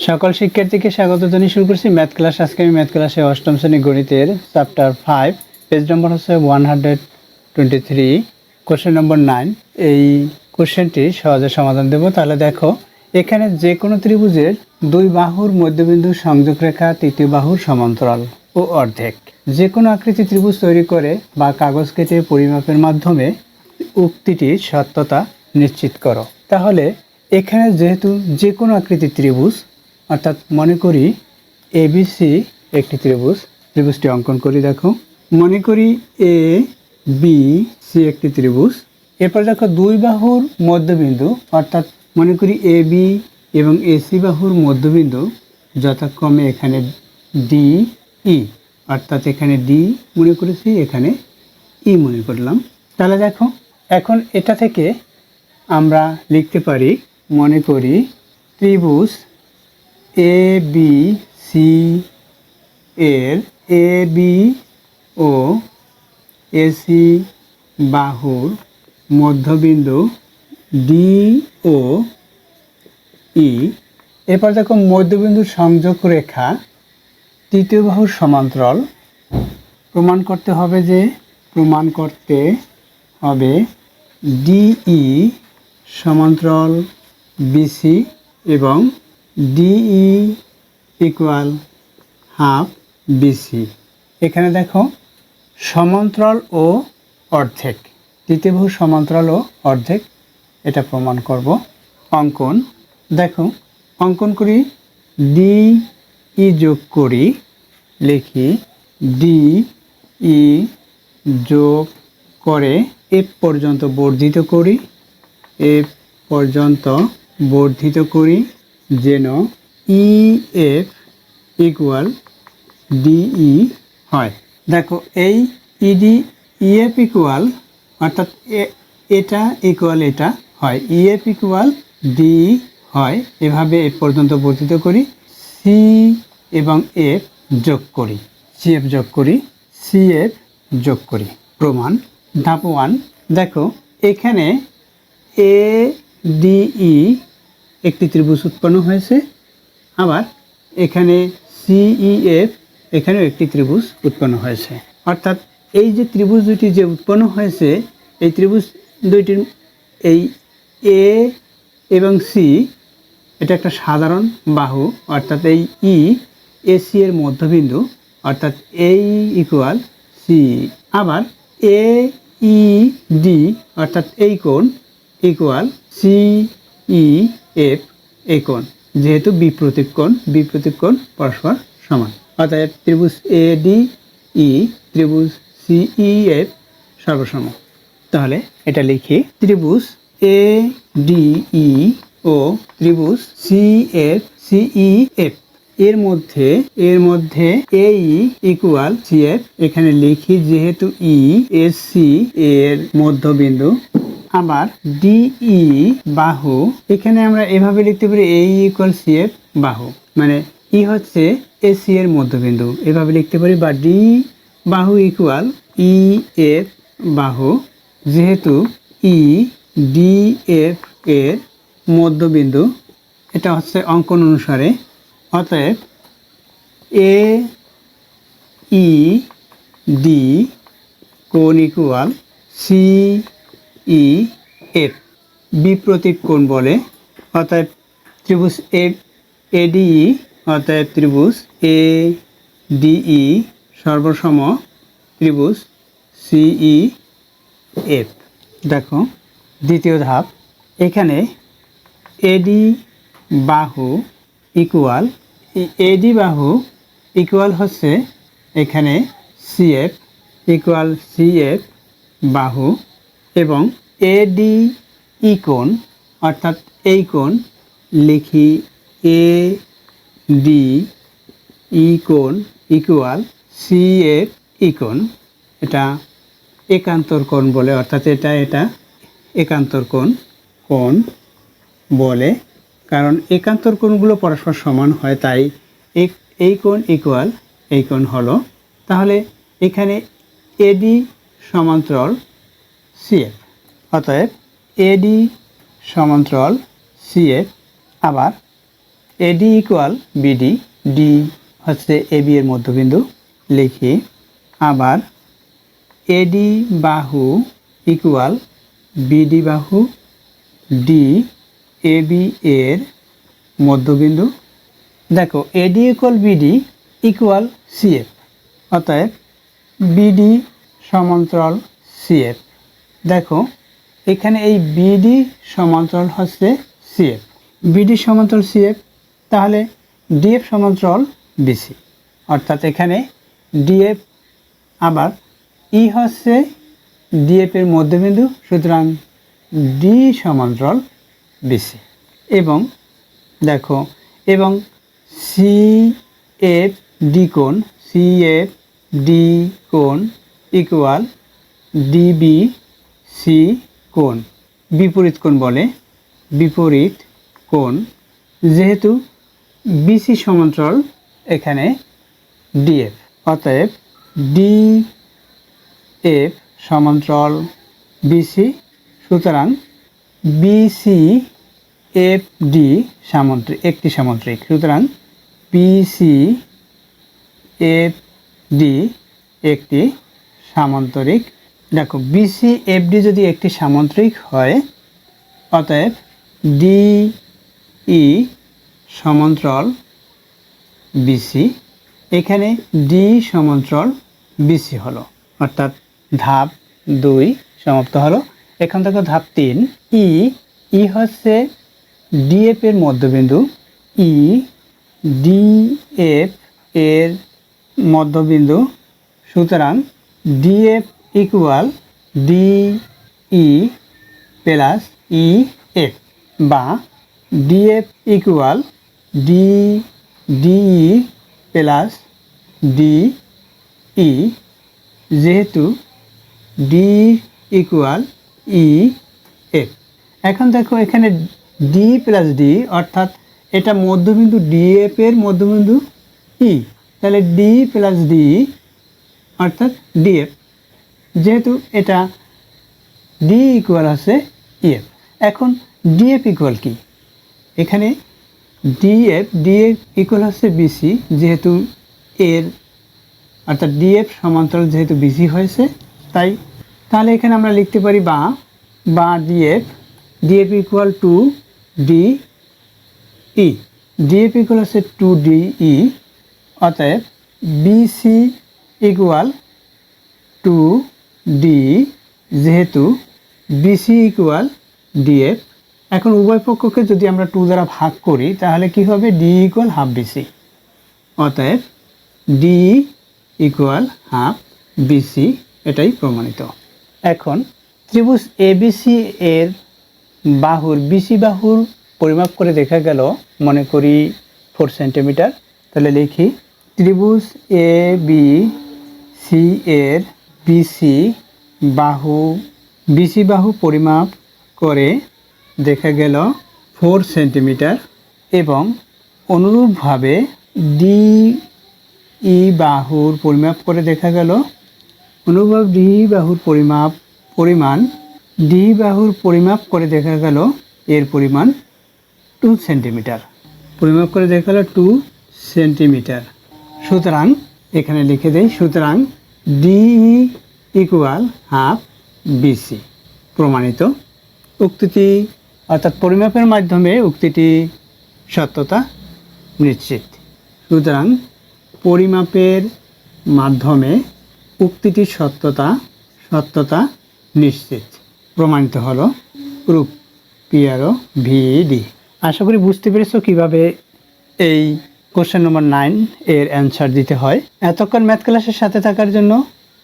সকল শিক্ষার্থীকে স্বাগত জানিয়ে শুরু করছি ম্যাথ ক্লাস। আজকে আমি ম্যাথ ক্লাসে অষ্টম শ্রেণী গণিতের চ্যাপ্টার 5 পেজ নম্বর হচ্ছে 123, কোশ্চেন নম্বর 9। এই কোশ্চেনটি সহজে সমাধান দেব। তাহলে দেখো, এখানে যে কোনো ত্রিভুজের দুই বাহুর মধ্যবিন্দু সংযোগ রেখা তৃতীয় বাহুর সমান্তরাল ও অর্ধেক। যে কোনো আকৃতি ত্রিভুজ তৈরি করে বা কাগজ কেটে পরিমাপের মাধ্যমে উক্তিটির সত্যতা নিশ্চিত করো। তাহলে এখানে যেহেতু যে কোনো আকৃতির ত্রিভুজ, অর্থাৎ মনে করি এবিসি একটি ত্রিভুজ, ত্রিভুজটি অঙ্কন করি। দেখো, মনে করি এ বি সি একটি ত্রিভুজ। এরপর দেখো দুই বাহুর মধ্যবিন্দু, অর্থাৎ মনে করি এ বি এবং এসি বাহুর মধ্যবিন্দু যথাক্রমে এখানে ডি ই, অর্থাৎ এখানে ডি মনে করেছি, এখানে ই মনে করলাম। তাহলে দেখো, এখন এটা থেকে আমরা লিখতে পারি, মনে করি ত্রিভুজ এ বি সি এর এ বি ও এসি বাহুর মধ্যবিন্দু ডি ও ই। এরপর দেখো মধ্যবিন্দুর সংযোগ রেখা তৃতীয় বাহুর সমান্তরাল। প্রমাণ করতে হবে ডিই সমান্তরাল বিসি এবং ডিই ইকুয়াল হাফ বিসি। এখানে দেখো সমান্তরাল ও অর্ধেক, তৃতীয় বাহুর সমান্তরাল ও অর্ধেক, এটা প্রমাণ করব। অঙ্কন দেখো, অঙ্কন করি, ডি ই যোগ করি, লিখি ডি ই যোগ করে এফ পর্যন্ত বর্ধিত করি, এফ পর্যন্ত বর্ধিত করি যেন ই এফ ইকুয়াল ডিই হয়। দেখো এই ইডি ইএফ ইকুয়াল, অর্থাৎ এটা ইকুয়াল এটা হয়, ইএফ ইকুয়াল ডি হয়। এভাবে এফ পর্যন্ত বর্ধিত করি, সি এবং এফ যোগ করি, সিএফ যোগ করি, সিএফ যোগ করি। প্রমাণ ধাপ 1। দেখো এখানে এ ডিই একটি ত্রিভুজ উৎপন্ন হয়েছে, আবার এখানে সিইএফ এখানেও একটি ত্রিভুজ উৎপন্ন হয়েছে। অর্থাৎ এই যে ত্রিভুজ দুটি যে উৎপন্ন হয়েছে, এই ত্রিভুজ দুইটির এই এ এবং সি এটা একটা সাধারণ বাহু, অর্থাৎ এই ই এসি এর মধ্যবিন্দু, অর্থাৎ এই ইকুয়াল সি। আবার এ ই ডি অর্থাৎ এই কোণ ইকুয়াল সি ই এফ এই কোণ, যেহেতু বিপ্রতীক কোণ পরস্পর সমান। অতএব ত্রিভুজ এ ডি ই ত্রিভুজ সিই এফ সর্বসম। তাহলে এটা লিখি, ত্রিভুজ এ ডি ই ও ত্রিভুজ সি এফ সিই এফ এর মধ্যে এই ইকুয়াল সি এফ। এখানে লিখি যেহেতু ই এস সি এর মধ্যবিন্দু। আবার ডিই বাহু, এখানে আমরা এভাবে লিখতে পারি এই ইকুয়াল সি এফ বাহু, মানে ই হচ্ছে এসি এর মধ্যবিন্দু, এভাবে লিখতে পারি। বা ডি বাহু ইকুয়াল ই এফ বাহু, যেহেতু ই ডি এফ এর মধ্যবিন্দু, এটা হচ্ছে অঙ্কন অনুসারে। অতএব এ ই ডি কোণ ইকুয়াল সি ই এফ, বিপ্রতীক কোণ বলে। অতএব ত্রিভুজ এডিই, অতএব ত্রিভুজ এ ডিই সর্বসম ত্রিভুজ সিই এফ। দেখো দ্বিতীয় ধাপ, এখানে এডি বাহু ইকুয়াল, এডি বাহু ইকুয়াল হচ্ছে এখানে সিএফ ইকুয়াল সিএফ বাহু, এবং এডি ই কোণ অর্থাৎ এই কোণ লিখি এ ডি ই কোণ ইকুয়াল সিএফ ই কোণ। এটা একান্তর কোণ বলে, অর্থাৎ এটা একান্তর কোণ বলে, কারণ একান্তর কোণগুলো পরস্পর সমান হয়, তাই এই কোণ ইকুয়াল এই কোণ হলো। তাহলে এখানে এডি সমান্তরাল সিএফ, অতএব এডি সমান্তরাল সিএফ। আবার এডি ইকুয়াল বিডি, ডি হচ্ছে এবি এর মধ্যবিন্দু লিখি। আবার এডি বাহু ইকুয়াল বিডি বাহু, ডি এবি এর মধ্যবিন্দু। দেখো এডি ইকুয়াল বিডি ইকুয়াল সিএফ, অতএব বিডি সমান্তরাল সিএফ। দেখো এখানে এই বিডি সমান্তরাল হচ্ছে সিএফ, বিডি সমান্তরাল সিএফ, তাহলে ডিএফ সমান্তরাল বিসি, অর্থাৎ এখানে ডিএফ আবার ই হচ্ছে ডিএফ এর মধ্যবিন্দু, সুতরাং ডি সমান্তরাল বিসি। এবং দেখো এবং সি এফ ডি কোণ, সি এফ ডি কোণ ইকুয়াল ডিবি সি কোণ, বিপরীত কোণ বলে, বিপরীত কোণ। যেহেতু বিসি সমান্তরাল এখানে ডিএফ, অতএব ডি এফ সমান্তরাল বিসি, সুতরাং বিসি এফ ডি সামান্তরিক, একটি সামান্তরিক, সুতরাং বিসি এফ ডি একটি সামান্তরিক। দেখো বিসি এফ ডি যদি একটি সামান্তরিক হয়, অতএব ডি ই সমান্তরাল বিসি, এখানে ডি সমান্তরাল বিসি হলো, অর্থাৎ ধাপ 2 সমাপ্ত হলো। এখান থেকে ধাপ 3, ই হচ্ছে ডিএফ এর মধ্যবিন্দু, ই ডিএফ এর মধ্যবিন্দু, সুতরাং DF equal DE plus E F, বা DF equal DE plus DE, যেহেতু ডি ইকুয়াল ই এফ। এখন দেখো এখানে ডি প্লাস ডি, অর্থাৎ এটা মধ্যবিন্দু ডিএফ এর মধ্যবিন্দু ই, তাহলে ডি প্লাস ডি অর্থাৎ ডিএফ, যেহেতু এটা ডি ইকুয়াল আছে ইএফ। এখন ডিএফ ইকুয়াল কি, এখানে ডিএফ ইকুয়াল হচ্ছে বিসি, যেহেতু এর অর্থাৎ ডিএফ সমান্তরাল যেহেতু বিসি হয়েছে, তাহলে এখানে আমরা লিখতে পারি বা DF equal to de, df equal হচ্ছে 2ডিই, অতএব বিসি ইকুয়াল 2ডি, যেহেতু বিসি ইকুয়াল ডিএফ। এখন উভয় পক্ষকে যদি আমরা 2 দ্বারা ভাগ করি, তাহলে কি হবে, ডি ইকুয়াল হাফ বিসি, অতএব ডি ইকুয়াল হাফ বিসি, এটাই প্রমাণিত। এখন ত্রিভুজ এবিসি এর বাহুর, বিসি বাহুর পরিমাপ করে দেখা গেল, মনে করি 4 সেন্টিমিটার। তাহলে লিখি ত্রিভুজ এ বি সি এর বিসি বাহু পরিমাপ করে দেখা গেল 4 সেন্টিমিটার, এবং অনুরূপভাবে ডিই বাহুর পরিমাপ করে দেখা গেল, অনুরূপভাবে ডিই বাহুর পরিমাপ করে দেখা গেল এর পরিমাণ 2 সেন্টিমিটার, পরিমাপ করে দেখা গেল 2 সেন্টিমিটার। সুতরাং এখানে লিখে দেই, সুতরাং ডিই ইকুয়াল হাফ বিসি, প্রমাণিত। উক্তিটি অর্থাৎ পরিমাপের মাধ্যমে উক্তিটি সত্যতা নিশ্চিত। সুতরাং পরিমাপের মাধ্যমে উক্তিটির সত্যতা নিশ্চিত, প্রমাণিত হলো প্রুফ পিআরও ভিডি। আশা করি বুঝতে পেরেছো কিভাবে এই কোশ্চেন নম্বর 9 এর অ্যান্সার দিতে হয়। এতক্ষণ ম্যাথ ক্লাসের সাথে থাকার জন্য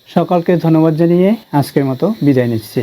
সকলকে ধন্যবাদ জানিয়ে আজকের মতো বিদায় নিচ্ছি।